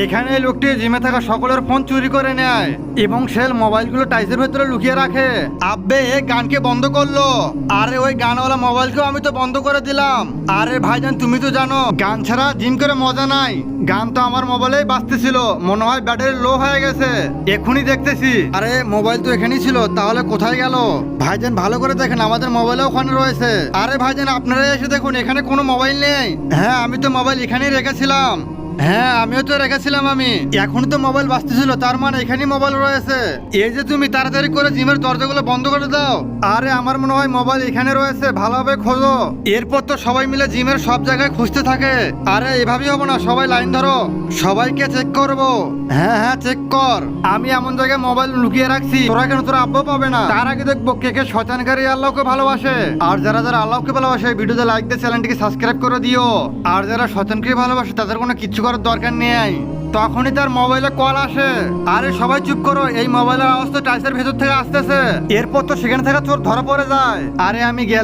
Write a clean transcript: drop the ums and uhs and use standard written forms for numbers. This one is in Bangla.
এখানে এই লোকটি জিমে থাকা সকলের ফোন চুরি করে নেয় এবং সেল মোবাইলগুলো টাইসের ভেতরে লুকিয়ে রাখে। আব্বে এ গানকে বন্ধ করলো। আরে ওই গানওয়ালা মোবাইলকেও আমি তো বন্ধ করে দিলাম। আরে ভাইজান তুমি তো জানো গান ছাড়া জিম করে মজা নাই। গান তো আমার মোবাইলেই বাজতেছিল, মনে হয় ব্যাটারি লো হয়ে গেছে, এখনই দেখতেছি। আরে মোবাইল তো এখানেই ছিল, তাহলে কোথায় গেল? ভাইজান ভালো করে দেখেন, আমাদের মোবাইলও ওখানে রয়েছে। আরে ভাইজান আপনারা এসে দেখুন, এখানে কোনো মোবাইল নেই। হ্যাঁ আমি তো মোবাইল এখানেই রেখেছিলাম। হ্যাঁ আমিও তো রেখেছিলাম। আমি এখন তো মোবাইল বাজতেছিল, তার মানে এখানেই মোবাইল রয়েছে। এই যে তুমি তাড়াতাড়ি করে জিমের দরজাগুলো বন্ধ করে দাও। আরে আমার মনে হয় মোবাইল এখানে রয়েছে, ভালোভাবে খোঁজো। এরপর তো সবাই মিলে জিমের সব জায়গায় খুঁজতে থাকে। আরে এভাবেই হবো না, সবাই লাইন ধরো, সবাইকে চেক করবো। হ্যাঁ হ্যাঁ চেক কর। আমি এমন জায়গায় মোবাইল লুকিয়ে রাখছি, তোরা কেন তোরা আব্বু পাবে না। তার আগে দেখবো কে কে শয়তানকারী আল্লাহকে ভালোবাসে। আর যারা যারা আল্লাহকে ভালোবাসে ভিডিওতে লাইক দিয়ে চ্যানেলটিকে সাবস্ক্রাইব করে দিও। আর যারা শয়তানকে ভালোবাসে তাদের কোনো কিচ্ছু করার দরকার নেই। তখনই তার মোবাইলে কল আসে। আরে সবাই চুপ করো, এই মোবাইলের আওয়াজ তো টাইসের ভেতর থেকে আসতেছে। এরপর তো সেখানে থাকা চোর ধরা পড়ে যায়। আরে আমি গেলাম।